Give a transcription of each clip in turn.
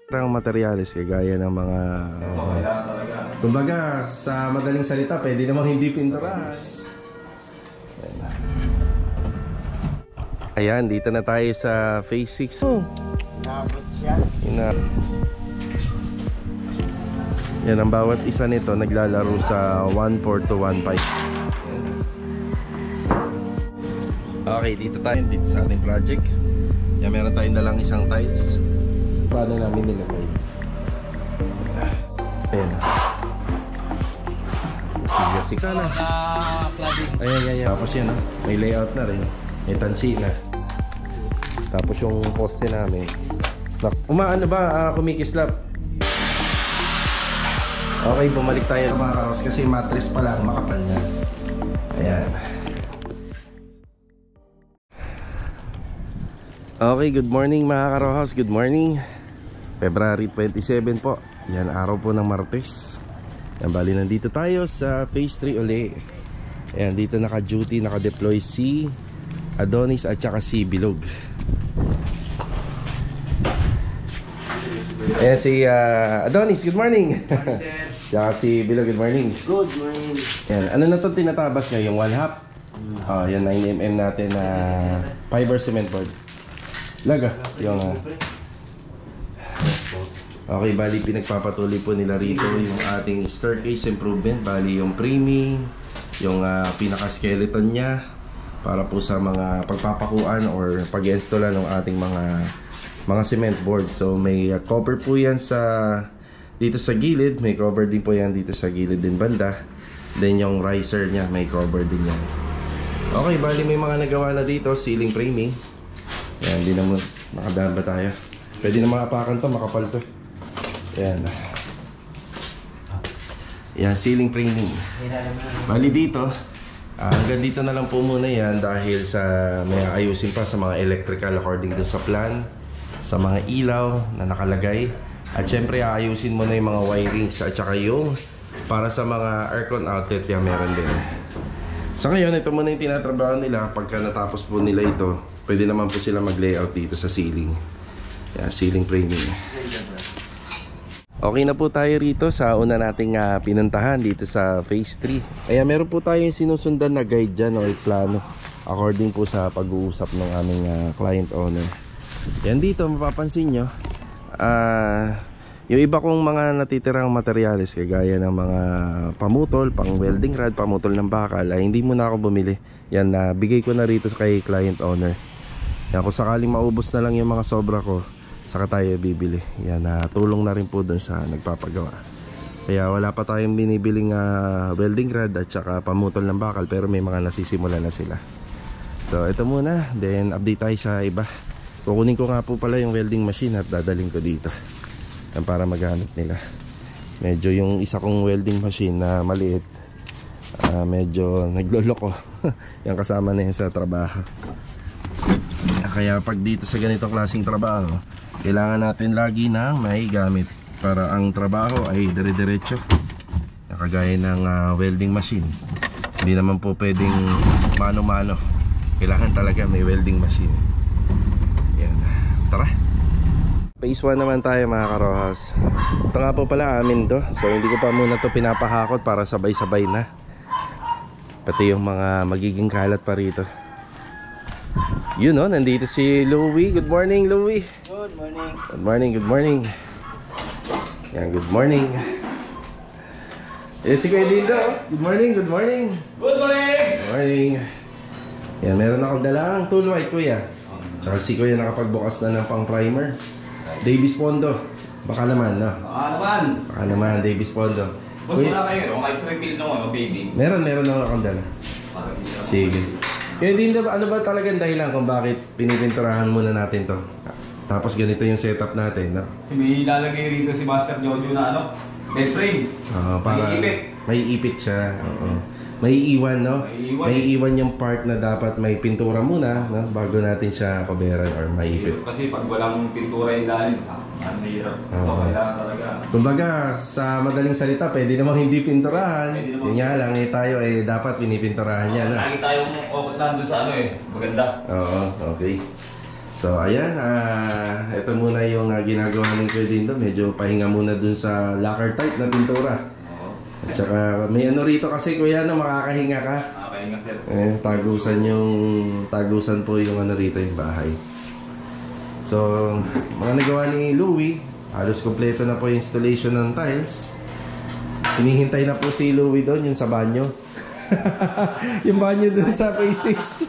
Ang materyales kagaya ng mga kumbaga sa madaling salita pwede namang hindi pinturas. Ayan, dito na tayo sa phase 6. Yan ang bawat isa nito naglalaro sa 1.4 to 1.5. Okay, dito tayo dito sa ating project. Yan, meron tayong dalang isang tiles. Paano namin nilagay? Ayan. Siga na. Ayan. Tapos yan, may layout na rin. May tansi na. Tapos yung poste namin. Umaano ba? Kumikislap. Okay, bumalik tayo mga karos kasi mattress pa lang, makapal na. Ayan. Okay, good morning mga karohas. Good morning. February 27 po. Yan, araw po ng Martes. Yan, bali nandito tayo sa phase 3 uli. Ayan, dito naka-duty, naka-deploy si Adonis at saka si Bilog. Ayan si Adonis, good morning. Saka si Bilog, good morning. Good morning. Ayan, ano na ito tinatabas nyo? Yung 1/2? Yan 9mm natin na fiber cement board. Laga, yung okay, bali pinagpapatuloy po nila rito yung ating staircase improvement. Bali yung framing, yung pinaka-skeleton niya para po sa mga pagpapakuan or pag-installan ng ating mga cement board. So may cover po yan sa dito sa gilid, may cover din po yan dito sa gilid din banda. Then yung riser niya may cover din yan. Okay, bali may mga nagawa na dito, ceiling framing. Yan, hindi naman nakadaan ba tayo? Pwede na makapakan to, makapal to. Yan. Yan, ceiling framing. Bali dito, hanggang dito na lang po muna yan dahil sa may ayusin pa sa mga electrical according to sa plan, sa mga ilaw na nakalagay. At syempre ayusin mo na yung mga wirings at saka yung para sa mga aircon outlet yan meron din. Sa ngayon, ito muna yung tinatrabaho nila. Pagka natapos po nila ito, pwede naman po sila mag-layout dito sa ceiling. Yan, ceiling framing. Okay na po tayo rito sa una nating pinuntahan dito sa phase 3. Ayan, meron po tayong sinusundan na guide dyan o plano according po sa pag-uusap ng aming client owner. Yan, dito mapapansin nyo yung iba kong mga natitirang materyales kagaya ng mga pamutol, pang welding rod, pamutol ng bakal ay hindi muna ako bumili. Yan, bigay ko na rito kay client owner. Yan, kung sakaling maubos na lang yung mga sobra ko, saka tayo bibili. Yan, tulong na rin po dun sa nagpapagawa. Kaya wala pa tayong binibiling welding rod at saka pamutol ng bakal, pero may mga nasisimula na sila. So ito muna, then update tayo sa iba. Kukunin ko nga po pala yung welding machine at dadaling ko dito yan, para magamit nila. Medyo yung isa kong welding machine na maliit, medyo nagloloko. Yan, kasama na yan sa trabaho. Kaya pag dito sa ganitong klaseng trabaho, kailangan natin lagi na may gamit para ang trabaho ay dire-diretso. Kagaya ng welding machine, hindi naman po pwedeng mano-mano. Kailangan talaga may welding machine. Yan. Tara. Phase 1 naman tayo mga karohas. Ito nga po pala amin to. So hindi ko pa muna to pinapahakot para sabay-sabay na. Pati yung mga magiging kalat pa rito. Yun, no, nandito si Louie. Good morning, Louie. Good morning. Good morning, good morning. Yan, good morning. Si Kuya Dindo. Good morning, good morning. Good morning. Good morning. Yan, meron akong dalang tool white, Kuya. Saka si Kuya nakapagbukas na ng pang primer. Davis Pondo. Baka naman, no? Baka naman, Davis Pondo. Boss, wala kayo. May refill nung baby. Meron lang akong dala. Sige. Kaya din ano ba talagang dahilan kung bakit pinipinturahan muna natin to? Tapos ganito yung setup natin, no? Kasi may ilalagay rito si Master Jojo na bed frame. Para may ipit siya. May iwan, no? May iwan yung part na dapat may pintura muna, no? Bago natin siya coveran or maipit. Kasi pag walang pintura yung lalim, mahirap. Ito kailangan talaga. Kumbaga, sa madaling salita, pwede namang hindi pinturahan. Yun nga lang, tayo dapat pinipinturahan yan. Lagi tayong nandun sa maganda. Oo, okay. So ayan, ito muna yung ginagawa ng Kuya Dindo. Medyo pahinga muna dun sa lacquer type na pintura. Oo. At saka may ano rito kasi Kuya na makakahinga ka. Nakakahinga sir. Tagusan po yung ano rito yung bahay. So mga nagawa ni Louie, halos kompleto na po yung installation ng tiles. Hinihintay na po si Louie doon yung sa banyo. Yung banyo dun sa phase 6.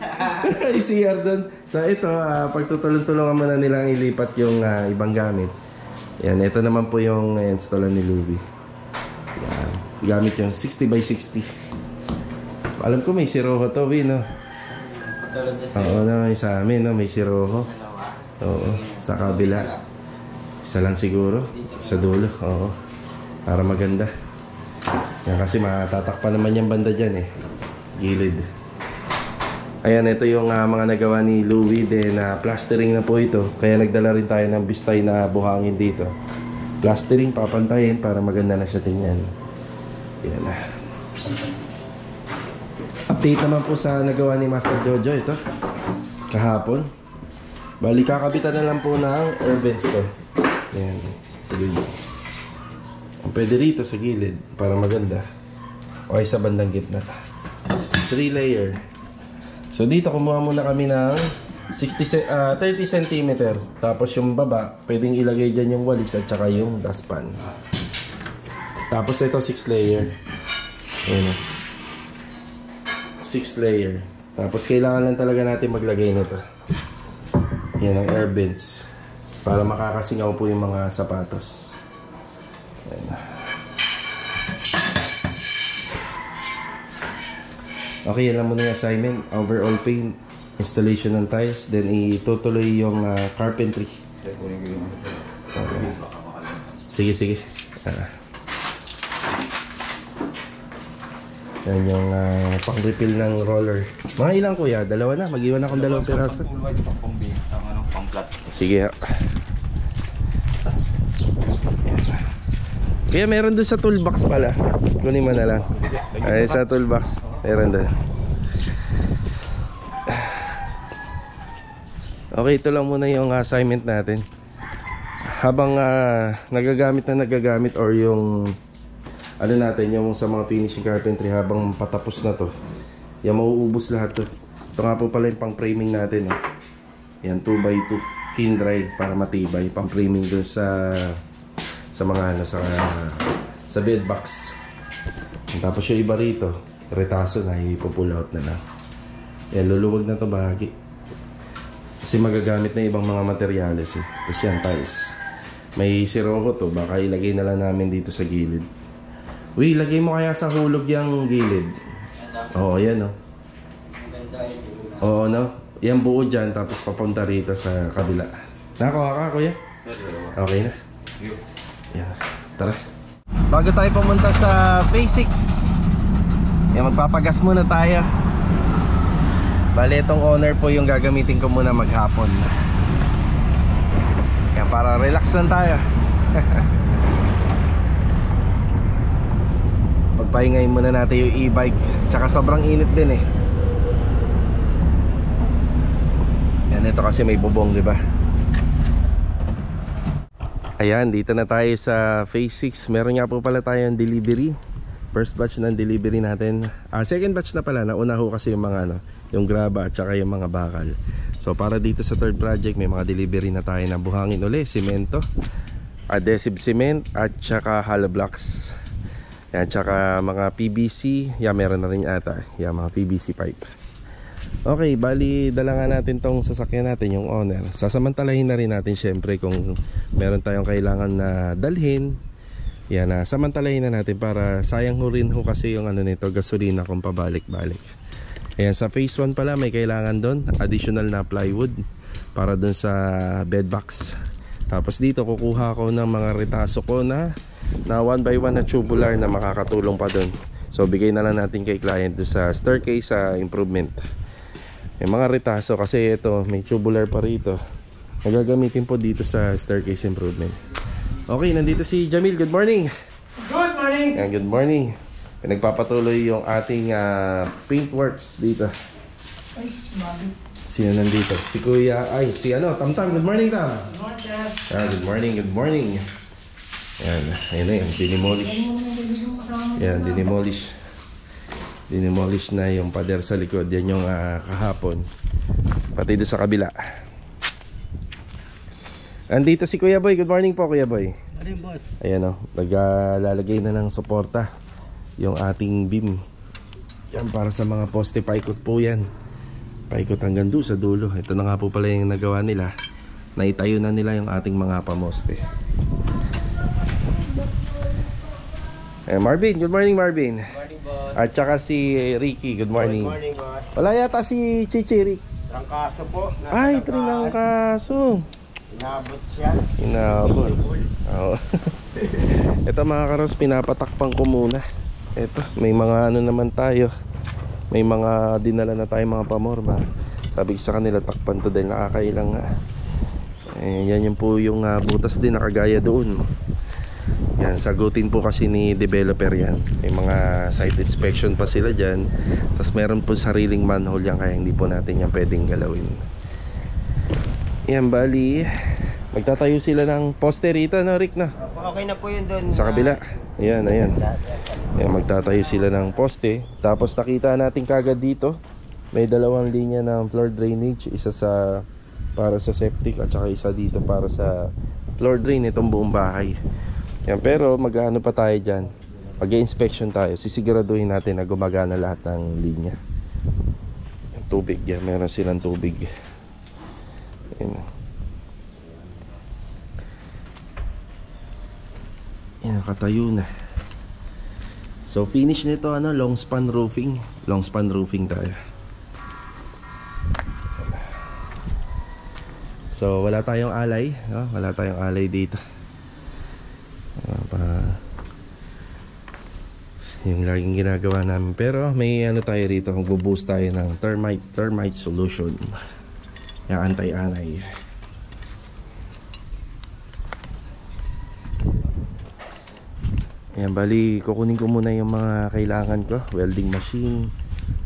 Yung CR dun. So ito, pagtutulong-tulungan muna nilang ilipat yung ibang gamit. Yan, ito naman po yung installan ni Louie. Yan, gamit yung 60x60. Alam ko may siroho to, no? Oo na, may sa amin, no? May siroho. Oo, sa kabila. Isa lang siguro. Sa dulo, oo. Para maganda. Yan kasi matatakpan naman yung banda dyan gilid. Ayan, ito yung mga nagawa ni Louie. Then plastering na po ito. Kaya nagdala rin tayo ng bistay na buhangin dito. Plastering, papantayin para maganda na siya tingnan. Yan na. Update naman po sa nagawa ni Master Jojo ito. Kahapon. Bali kakabitan na lang po ng air vents to. Yan. Pwede rito sa gilid para maganda. O ay sa bandang gitna. 3 layer. So dito kumuha muna kami ng 30 cm. Tapos yung baba, pwedeng ilagay dyan yung walis at saka yung dustpan. Tapos ito 6 layer. Ayan. 6 layer. Tapos kailangan lang talaga natin maglagay nito. Yan ang air vents. Para makakasingaw po yung mga sapatos. Okay, yan lang muna yung assignment. Overall paint, installation ng tiles, then itutuloy yung carpentry. Sige, sige. Yan yung pang-refill ng roller. Mga ilang kuya? Dalawa na? Mag-iwan akong 2 piraso. Sige ha. Kaya meron doon sa toolbox pala. Kunin mo na lang. Ay, sa toolbox. Meron doon. Okay, ito lang muna yung assignment natin. Habang nagagamit or yung ano natin, yung sa mga finishing carpentry, habang patapos na to, yung mauubos lahat to. Ito nga po pala yung pang framing natin. Yan, 2x2 kin dry para matibay. Pang framing doon sa mga ano, sa bed box. Tapos yung iba rito, retaso na, ipo-pull out na lang. Yan, luluwag na to bahagi. Kasi magagamit na ibang mga materyales Tapos yan, tiles. May siroho to, baka ilagay na lang namin dito sa gilid. Uy, ilagay mo kaya sa hulog yung gilid. Oo, yan Oo, no? Yan buo dyan, tapos papunta rito sa kabila. Nakuha ka, kuya? Okay na. Yan, tara. Bago tayo pumunta sa phase 6, yan, magpapagas muna tayo. Bale, itong owner po yung gagamitin ko muna maghapon. Yan, para relax lang tayo. Pagpahingayin muna natin yung e-bike. Tsaka sobrang init din Yan, ito kasi may bubong, di ba? Ayan, dito na tayo sa phase 6. Meron nga po pala tayong delivery. First batch ng delivery natin. Second batch na pala. Nauna ho kasi yung mga yung graba at saka yung mga bakal. So para dito sa third project, may mga delivery na tayo na buhangin uli, simento, adhesive cement at saka hollow blocks. Yan, tsaka mga PVC. Yan, meron na rin ata. Yan, mga PVC pipe. Okay, bali dala nga natin tong sasakyan natin, yung owner. Sasamantalahin na rin natin syempre kung meron tayong kailangan na dalhin. Yan, samantalahin na natin para sayang ho rin ho kasi yung ano nito, gasolina kung pabalik-balik. Ayan, sa phase 1 pala may kailangan doon, additional na plywood para doon sa bed box. Tapos dito kukuha ko ng mga retaso ko na 1x1 na tubular na makakatulong pa doon. So bigay na lang natin kay client doon sa staircase sa improvement. May mga retaso kasi ito may tubular pa rito. Nagagamitin po dito sa staircase improvement. Okay, nandito si Jamil. Good morning. Good morning. Yan, good morning. Nagpapatuloy yung ating paintworks dito. Ay, sumabit. Sino nandito? Si Kuya, ay si ano, Tamtam. Good morning, Tam. Good morning, good morning. Ayan, ayun na yun, dinimolish. Ayan, dinimolish na yung pader sa likod. Yan yung kahapon. Pati doon sa kabila. Andito si Kuya Boy. Good morning po, Kuya Boy. Ano yung boss? Ayan o, naglalagay na ng suporta yung ating beam. Yan para sa mga poste, paikot po yan. Paikot hanggang doon sa dulo. Ito na nga po pala yung nagawa nila. Naitayo na nila yung ating mga pamoste. Marvin, good morning Marvin. Good morning, boss. At saka si Ricky, good morning. Good morning, boss. Wala yata si Chichi, Rick. Trangkaso po. Ay, trinangkaso. Inabot siya. Inabot. Oo. Ito mga karos, pinapatakpan ko muna. Ito, may mga ano naman tayo. May mga dinala na tayo mga pamorma. Sabi ko sa kanila, takpan to dahil nakakailang nga. Yan yung po yung butas din nakagaya doon. Yan, sagutin po kasi ni developer yan. May mga site inspection pa sila dyan. Tapos meron po sariling manhole yan, kaya hindi po natin yan pwedeng galawin. Yan, bali magtatayo sila ng poste rito, no Rick, no? Okay na po yun doon. Sa kabila. Ayan, ayan. Ayan, magtatayo sila ng poste. Tapos nakita natin kagad dito, may dalawang linya ng floor drainage. Isa sa para sa septic at saka isa dito para sa floor drain itong buong bahay. Yan, pero mag-ano pa tayo dyan, mag-inspection tayo, sisiguraduhin natin na gumagana lahat ng linya. Yung tubig yan, meron silang tubig. Yan. Yan, nakatayo na. So finish nito ano, long span roofing. Long span roofing tayo. So wala tayong alay, no? Wala tayong alay dito. Yung laging ginagawa namin. Pero may ano tayo rito, magbo-boost tayo ng termite solution. Yung anti-anay. Ayan, bali kukunin ko muna yung mga kailangan ko. Welding machine,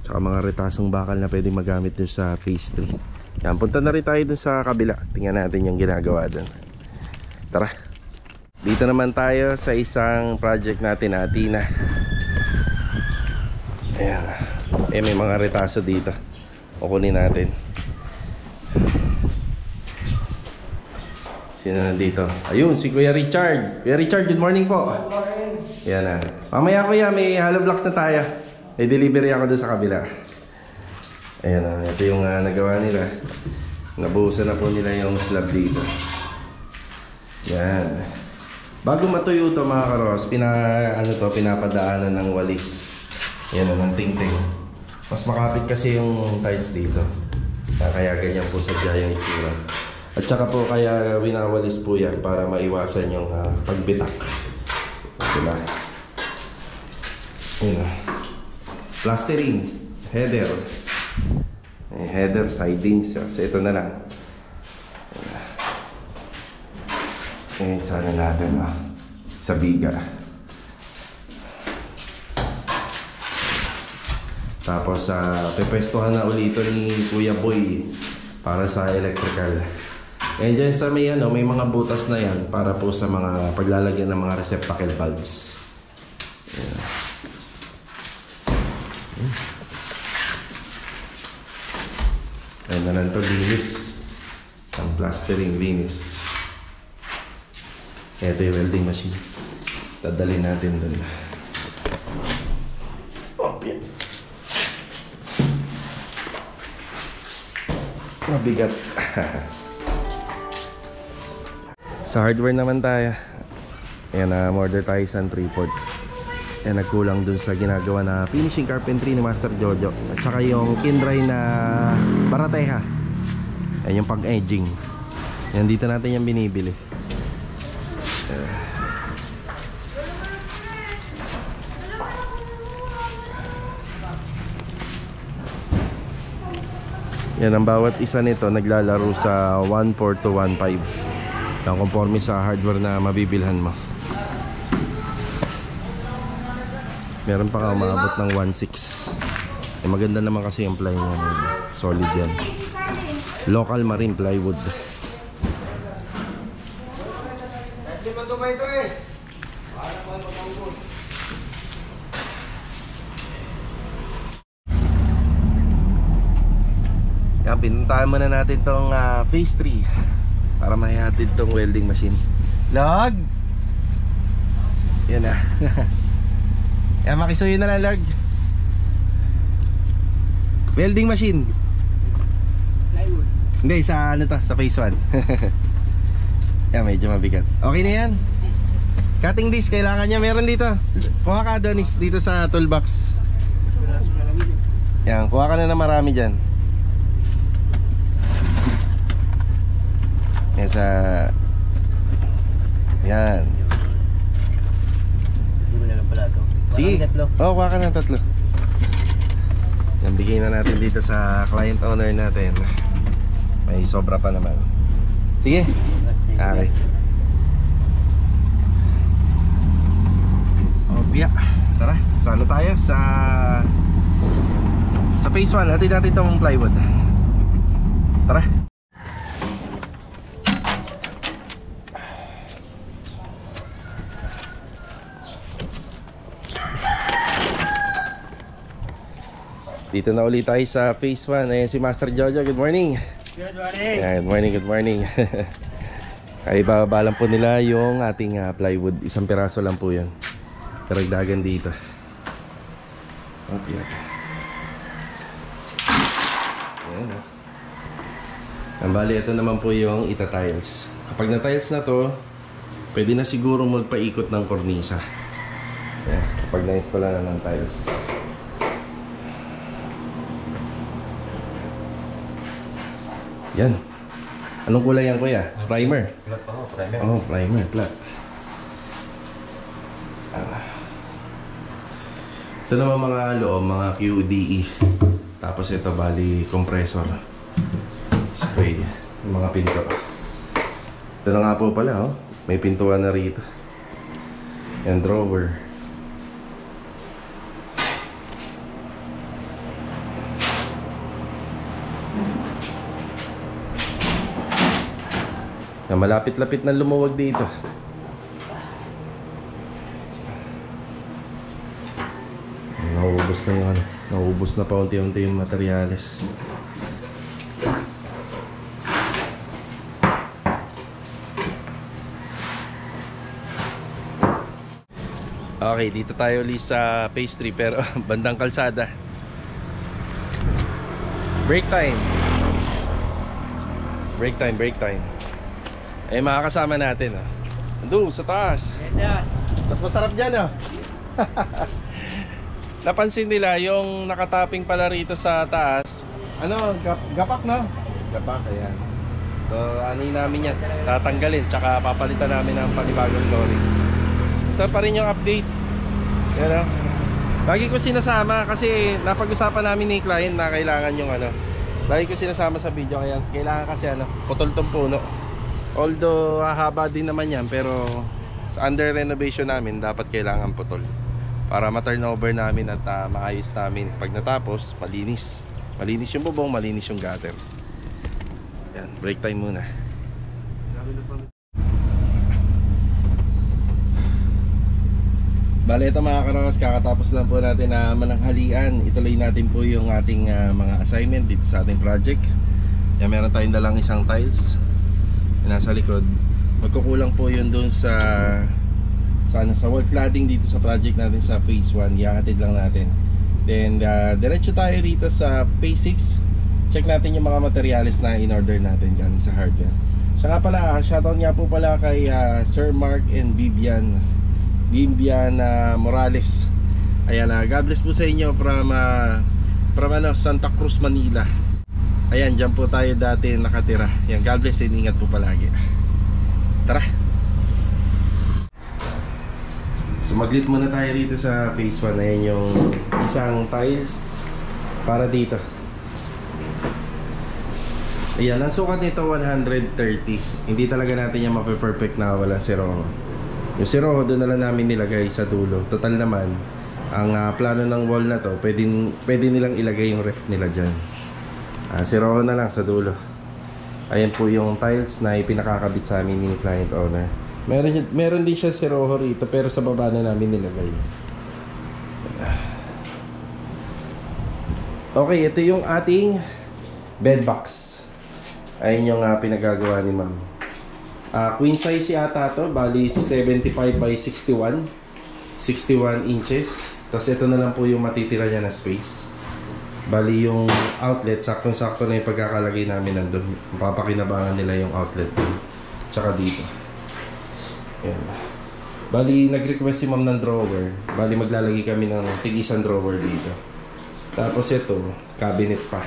tsaka mga retasong bakal na pwedeng magamit dun sa phase 3. Ayan, punta na rin tayo dun sa kabila. Tingnan natin yung ginagawa dun. Tara. Dito naman tayo sa isang project natin na Athena. Ayan. May mga retaso dito. Kukunin natin. Sino nandito? Ayun, si Kuya Richard. Kuya Richard, good morning po. Good morning. Yan na. Mamaya kuya, may hollow blocks na tayo. May delivery ako doon sa kabila. Ayan na, ito yung nagawa nila. Nabuhusan na po nila yung slab dito. Yan. Bago matuyo ito mga karos, pinapadaanan ng walis. Yan na, ng ting-ting. Mas makapit kasi yung tiles dito. Kaya ganyan po sadya yung itsura. At saka po kaya winawalis po yan para maiwasan yung pagbitak. Diba? Yun. Plastering, header. Header, sidings. So ito na lang. Sana natin sa biga. Tapos pepwestuhan na ulit ni Kuya Boy para sa electrical. And dyan sa may mga butas na yan para po sa mga paglalagyan ng mga receptacle valves. Ayan. Ayan na lang ito, linis. Ang plastering, linis. Ito yung welding machine. Dadalhin natin dun. Mabigat. Sa hardware naman tayo. Ayan, order tayo sa 3/4. Ayan, nagkulang dun sa ginagawa na finishing carpentry ni Master Jojo. At saka yung kindray na barateha. Ayan yung pag-edging. Ayan, dito natin yung binibili. Yan, ang bawat isa nito naglalaro sa 1.4 to 1.5 ang conforme sa hardware na mabibilhan mo. Meron pa ka umabot ng 1.6. Maganda naman kasi yung ply niya, solid yan. Local marine plywood. Yan, pinuntahan muna natin tong phase 3 para mahihatid tong welding machine. Log! Yan na. Yan, makisuyo na lang, Log. Welding machine. Plywood. Hindi, sa ano to, sa phase 1. Yan, medyo mabigat. Okay na yan. Cutting disc, kailangan niya. Meron dito. Kuha ka, Adonis, dito sa toolbox. Yan, kuha ka na marami dyan. Yan sa... Yan. Hindi mo na lang pala ito. Sige. Kuha ka ng 3. Yan, bigay na natin dito sa client owner natin. May sobra pa naman. Sige. Okay. Opya. Tara, sa ano tayo? Sa phase 1, hatid natin itong plywood. Tara. Dito na ulit tayo sa phase 1. Ayan si Master Jojo. Good morning. Good morning. Ayan, good morning, good morning. Ay bababa lang po nila yung ating plywood. Isang piraso lang po yan. Karagdagan dito. Okay. Ayan. Ang bali, ito naman po yung ita-tiles. Kapag na-tiles na to, pwede na siguro magpaikot ng kornisa. Ayan, kapag na-install na ng tiles. Yan. Anong kulay yan, kuya? Primer? Flat pa ho, primer. Oh, primer, flat. Ito naman mga loob, mga QDE. Tapos ito bali compressor. Spray. Yung mga pinto. Ito na nga po pala, oh. May pintuan na rito. Yan, drawer. Na malapit-lapit na lumuwag dito. Nauubos na yung nauubos na pa unti-unti yung materyales. Okay, dito tayo ulit sa phase 3 pero bandang kalsada. Break time. Break time, break time. Eh, makakasama natin, oh. Nandun, sa taas. Yan. Mas masarap dyan, oh. Napansin nila yung nakatapping pala rito sa taas. Ano, gapak, no? Gapak, ayan. So, anin namin yan. Tatanggalin, tsaka papalitan namin ng panibagong flooring. Ito pa rin yung update. Yan, oh. Lagi ko sinasama kasi napag-usapan namin ni client na kailangan yung ano. Lagi ko sinasama sa video, kaya kailangan kasi ano, putol tong puno. Although hahaba din naman yan, pero sa under renovation namin dapat kailangan putol para ma-turn over namin at maayos namin. Pag natapos, malinis. Malinis yung bubong, malinis yung gutter. Yan, break time muna. Bale, ito mga karawas, kakatapos lang po natin na mananghalian. Ituloy natin po yung ating mga assignment dito sa ating project. Yan, meron tayong dalang isang tiles nasa likod. Magkukulang po yun doon sa wall flooding dito sa project natin sa phase 1. Ihahatid lang natin. Then diretso tayo dito sa phase 6. Check natin yung mga materials na in-order natin dyan sa hardware. Siya nga pala, shoutout nga po pala kay Sir Mark and Vivian Morales. Ayan, God bless po sa inyo from Santa Cruz, Manila. Ayan, dyan po tayo dati nakatira. Ayan, God bless and ingat po palagi. Tara. So mag-lit muna tayo dito sa phase 1. Ayan yung isang tiles para dito. Ayan, ang sukat nito 130. Hindi talaga natin yan mape-perfect na walang siroho. Yung siroho doon na lang namin nilagay sa dulo. Total naman, ang plano ng wall na to, pwede nilang ilagay yung ref nila dyan. Siroho na lang sa dulo. Ayan po yung tiles na ipinakakabit sa amin ni client owner. Meron din siya siroho rito pero sa baba na namin nilagay. Okay, ito yung ating bed box. Ayun yung pinagagawa ni ma'am. Queen size yata to, bali 75 by 61 inches. Tapos ito na lang po yung matitira niya na space. Bali yung outlet, saktong-sakto na yung pagkakalagay namin nandun. Mapapakinabangan nila yung outlet dun. Tsaka dito. Ayan. Bali nag-request si ma'am ng drawer. Bali maglalagay kami ng tig-isang drawer dito. Tapos ito, cabinet pa.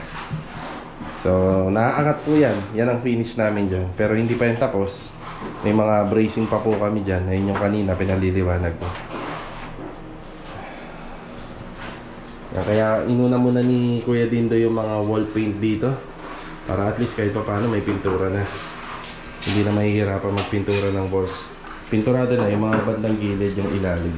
So, naaangat po yan. Yan ang finish namin dyan. Pero hindi pa yan tapos. May mga bracing pa po kami dyan. Ayun yung kanina, pinaliliwanag ko. Yan, kaya inuna muna ni Kuya Dindo yung mga wall paint dito. Para at least kahit pa paano may pintura na. Hindi na mahihirapan magpintura ng walls. Pinturado na yung mga bandang gilid, yung ilalim.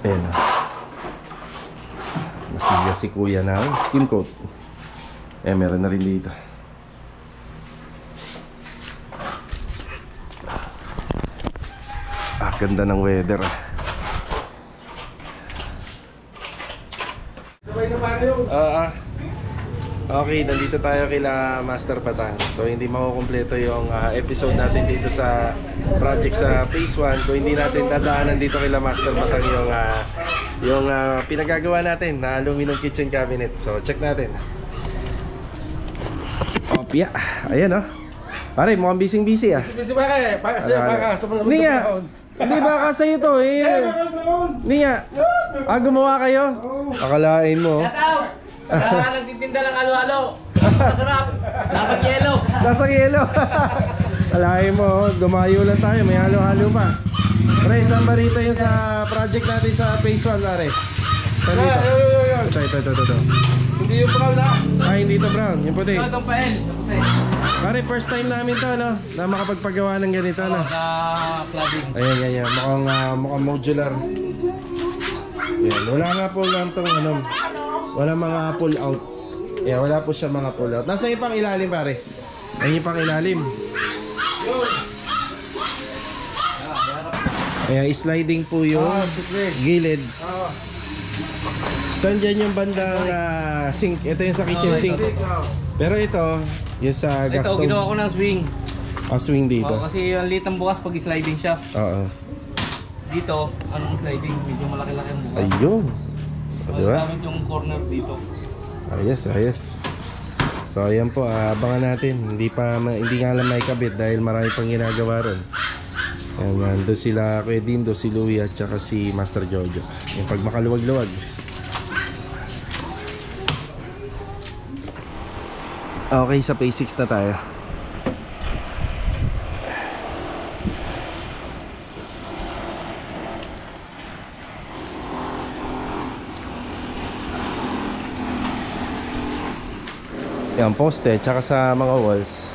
Ayan na. Nasiga si kuya na skin coat. Meron na rin dito. Ganda ng weather. Sabay na paano yun? Okay, nandito tayo kila Master Patang. So hindi makukumpleto yung episode natin dito sa project sa phase 1 kung hindi natin dadaanan dito kila Master Patang yung pinagagawa natin na aluminum kitchen cabinet. So check natin. Opya, ayan oh. Pare, mukhang busy ah. Busy ba kayo? Baka sa mga hindi nga. Hindi ba kasi ito eh. Hindi nga. Gumawa kayo? Akalain mo. Nagtitinda lang halo-halo. Masarap. Lasang yelo. Lasang yelo. Akalain mo, dumayo lang tayo. May halo-halo pa. Pre, saan ba rito yung sa project natin sa phase 1, pare? Saan dito? Ito. Hindi yung brown na. Hindi ito brown. Yung puti. Itong pael. Pare, first time namin to, no? Na makapagpagawa ng ganito, no? Sa cladding. Ayan. Mukhang modular. Ayan. Wala nga po lang itong wala mga pull out. Ayan, wala po siya mga pull out. Nasa yung pang ilalim, pare? Ayun yung pang ilalim. Ayan, sliding po yung gilid. Saan dyan yung bandang sink? Ito yung sa kitchen sink. Pero ito, yung sa gas stove. Ito, ginawa ko ng swing. Swing dito. Kasi yung liit ng bukas pag sliding siya. Oo. Dito, anong sliding? Medyo malaki-laki ang bukas. Ayun. Diba? Gamit yung corner dito. Ayos. So ayan po, abangan natin. Hindi nga lang may kabit dahil marami pang ginagawa ron. Ayan, doon sila Kuya Dindo, si Louie at saka si Master Jojo. Yung pag makaluwag-luwag. Okay, sa phase 6 na tayo. Yan, poste, tsaka sa mga walls.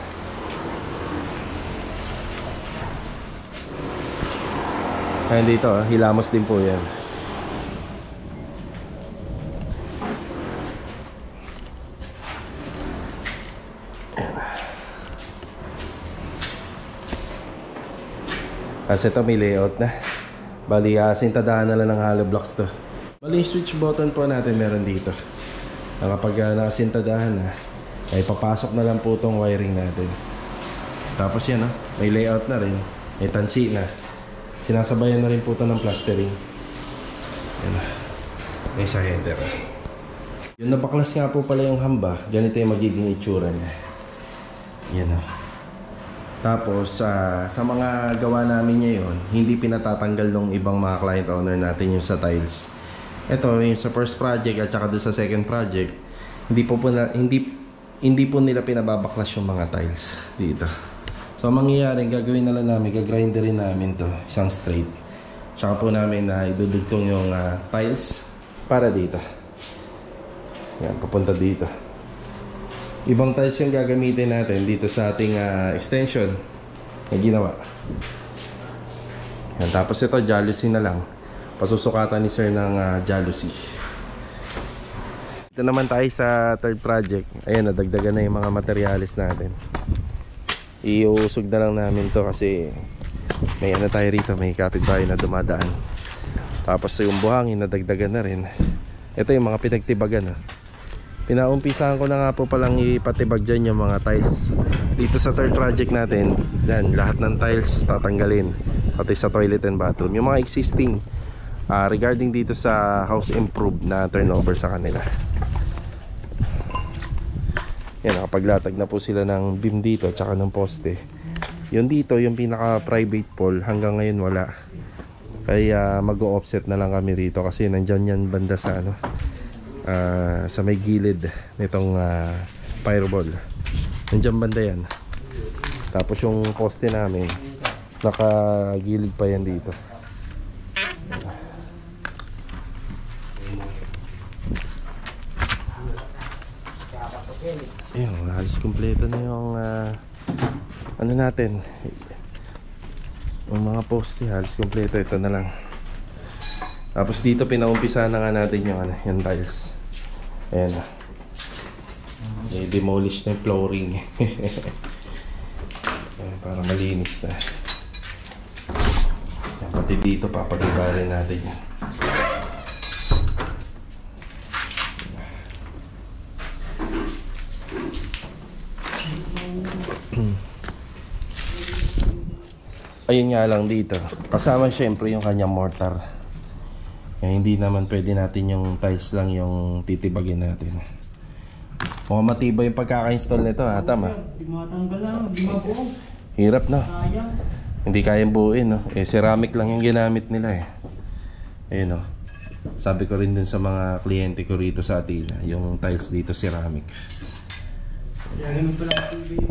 Ayan dito, hilamos din po yan. Kasi ito may layout na. Bali, sintadahan na lang ng hollow blocks to. Bali, switch button po natin meron dito. Kapag nakasintadahan na, ay papasok na lang po itong wiring natin. Tapos yan, may layout na rin. May tansi na. Sinasabayan na rin po ito ng plastering. Yan, may sa header. Yung napaklas nga po pala yung hamba, ganito yung magiging itsura niya. Yan o. Tapos sa mga gawa namin ngayon, hindi pinatatanggal ng ibang mga client owner natin yung sa tiles. Ito yung sa first project at saka doon sa second project, hindi po nila pinababaklas yung mga tiles dito. So mangyayari, gagawin na lang namin, gagrinderin namin to isang straight. Tsaka po namin na idudugtong yung tiles para dito. Yan, papunta dito. Ibang tiles yung gagamitin natin dito sa ating extension na ginawa. Yan, tapos ito, jalousie na lang. pasusukatan ni sir ng jalousie. Ito naman tayo sa third project. Ayan, nadagdagan na yung mga materyales natin. Iusog na lang namin to kasi may ano tayo rito, may kapitbahay na dumadaan. Tapos yung buhangin nadagdagan na rin. Ito yung mga pinagtibagan. Pinaumpisahan ko na nga po palang ipatibag dyan yung mga tiles. Dito sa third project natin, yan, lahat ng tiles tatanggalin, pati sa toilet and bathroom. Yung mga existing regarding dito sa house improve na turnover sa kanila. Yan, nakapaglatag na po sila ng beam dito tsaka ng poste. Yun dito, yung pinaka private pole, hanggang ngayon wala. Kaya mag-o-offset na lang kami rito kasi nandyan yan banda sa ano, sa may gilid nitong fireball. Nandyan banda yan. Tapos yung poste namin nakagilid pa yan dito. Ayun, halos kumpleto na yung ano natin, yung mga poste halos kumpleto. Ito na lang. Tapos dito pinaumpisa na nga natin yung ano, yung tiles. Ayan, i-demolish na yung flooring. Ayan, para malinis na. Ayan, pati dito papag-ibarin natin yan. Ayun nga lang dito, kasama syempre yung kanyang mortar. Hindi naman pwede natin yung tiles lang yung titibagin natin. Mukhang matibay yung pagkaka-install nito ha, tama? Hindi matanggal lang, hindi mabuo. Hirap na. Sayang. Hindi kayang buuin, no? Ceramic lang yung ginamit nila Ayun, no? Sabi ko rin dun sa mga kliyente ko rito sa Atina, yung tiles dito ceramic. Kaya ganun pa lang tubig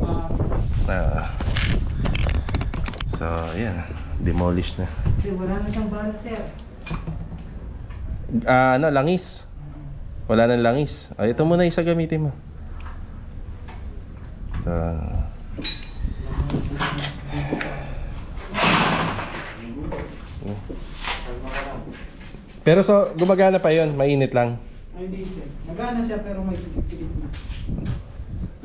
pa. So, ayan, demolish na. Kasi wala na siyang balat, sir. Ano, langis. Wala nang langis. Ito muna isa gamitin mo. So, pero so, gumagana pa yon, mainit lang. Ay, hindi, sir. Magana siya pero may pilit na.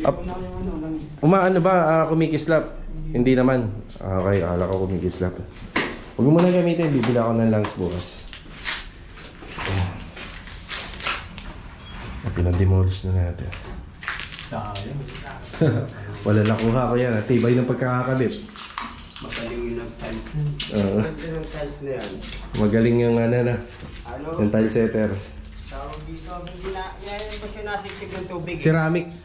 Pilit na yung ano, langis. Umaano ba? Kumikislap? Hindi naman. Okay, akala ko kumikislap. Huwag mo muna gamitin, bibila ako ng langs bukas. Pinademolish na natin. Sayang. Wala nakuha ko yan. Tibay ng pagkakakabit. Magaling yung nag-tiles. Oo. Magaling yung tiles na yan. Magaling yung ano na. Ano? Yung tile setter. Tawag dito, hindi na, yan yung kasi nasiksik ng tubig. Ceramic.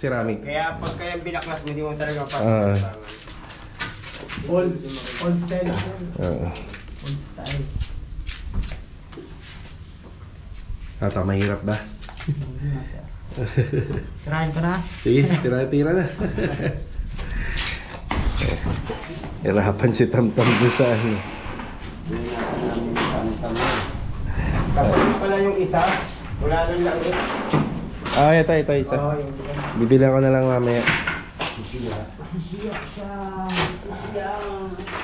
Kaya pag kaya binaklas mo, hindi mo talaga Ah. Old style. Old style. Mahirap ba? Tirahin ka na? Sige, tira-tira na. Hirapan si Tamtam doon sa ano. Tapos pala yung isa, wala nang langit. Ito isa. Bibili ko na lang mamaya.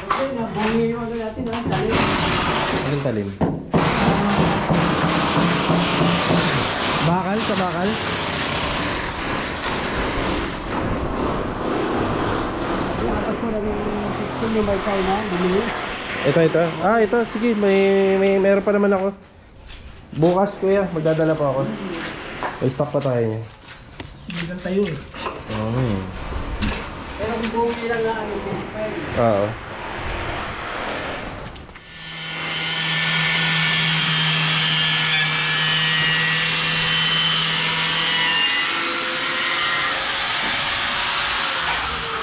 Okay, nabungi yung ano natin, ha? Talim. Anong talim? Bakal, sa bakal. Tapos ko naging 16 yung may tayo na, bumili. Ito. Ito. Sige, meron pa naman ako. Bukas, kuya, magdadala pa ako. May stock pa tayo niya. Hindi lang tayo eh. Pero kung bumili lang na ano, Oo.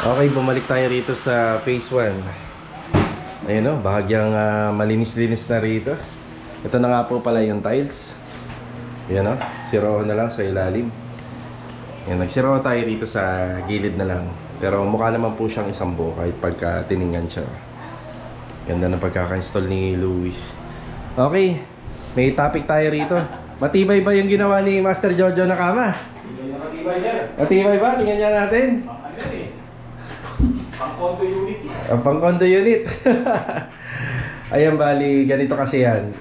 Okay, bumalik tayo rito sa phase 1. Ayun o, bahagyang malinis-linis na rito. Ito na nga po pala yung tiles. Ayan o, siroho na lang sa ilalim. Ayan, nagsiroho tayo rito sa gilid na lang. Pero mukha naman po siyang isang buo kahit pagka tiningan siya. Ganda ng pagkaka-install ni Louie. Okay, may topic tayo rito. Matibay ba yung ginawa ni Master Jojo na kama? Matibay sir. Matibay ba? Tingnan niya natin. Pang-condo unit. Ang pang-condo unit. Ayan, bali, ganito kasi yan.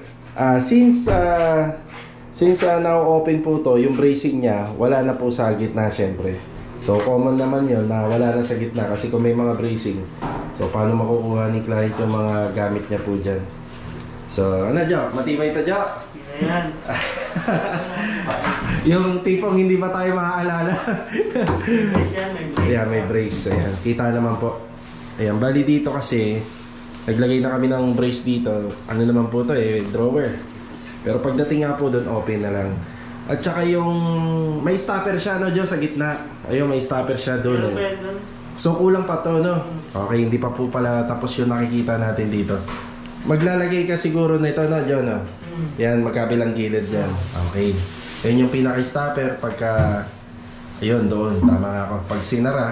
Since now open po to, yung bracing niya, wala na po sa gitna syempre. So common naman yun na wala na sa gitna kasi kung may mga bracing. So paano makukuha ni client yung mga gamit niya po dyan. So ano Jo? Matibay ito Jo? Ayan. Yung tipong hindi ba tayo maaalala? Ayan, may brace. Ayan, kita naman po. Ayan, bali dito kasi naglagay na kami ng brace dito. Ano naman po to drawer. Pero pagdating nga po doon, open na lang. At saka yung may stopper siya no, Jo, sa gitna. Ayun, may stopper siya doon. So kulang pa to, no? Okay, hindi pa po pala tapos yung nakikita natin dito. Maglalagay ka siguro nito, no, Jo, no? Yan, magkabilang gilid yan. Okay. Yan yung pinaka-stopper pagka... Ayun, doon. Tama nga ako. Pag sinara,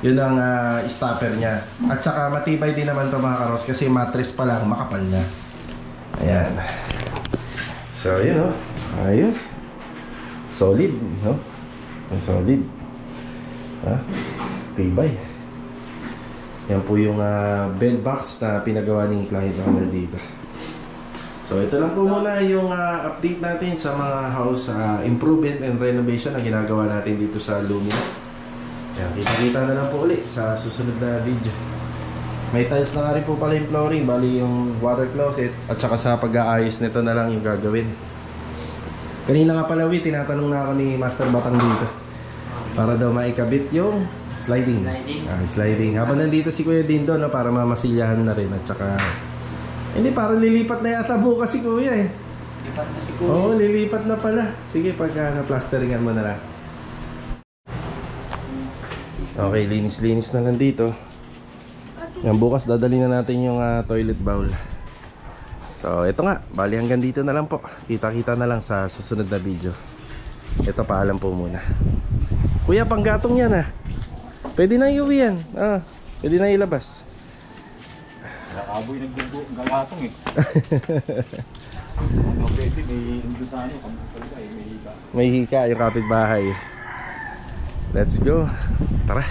yun ang stopper niya. At saka matibay din naman ito mga karos kasi mattress pa lang, makapal na. Ayan. So, yun, no? Ayos. Solid, no? Solid. Ha? Tibay. Yan po yung bed box na pinagawa ng client owner dito. So ito lang po muna yung update natin sa mga house improvement and renovation na ginagawa natin dito sa Lumina. Yan, kita-kita na lang po ulit sa susunod na video. May tiles na nga rin po pala yung flooring, bali yung water closet at saka sa pag-aayos nito na lang yung gagawin. Kanina nga pala tinatanong na ako ni Master Batang dito para daw maikabit yung sliding. Sliding. Habang nandito si Kuya Dindo, no, para mamasilyahan na rin at saka hindi, parang lilipat na yata bukas si Kuya eh. Lipat na si Kuya. Oo, lilipat na pala. Sige, pagka na-plasteringan mo na lang. Okay, linis-linis na lang dito. Yan, bukas dadali na natin yung toilet bowl. So, ito nga. Bali hanggang dito na lang po. Kita-kita na lang sa susunod na video. Ito, paalam po muna. Kuya, panggatong yan ah. Pwede na iuwi yan. Pwede na ilabas. Nakaboy naggagatong eh. Ano pwede, may indutano, kampusal ka eh, may hika. May hika yung kapitbahay. Let's go. Tara.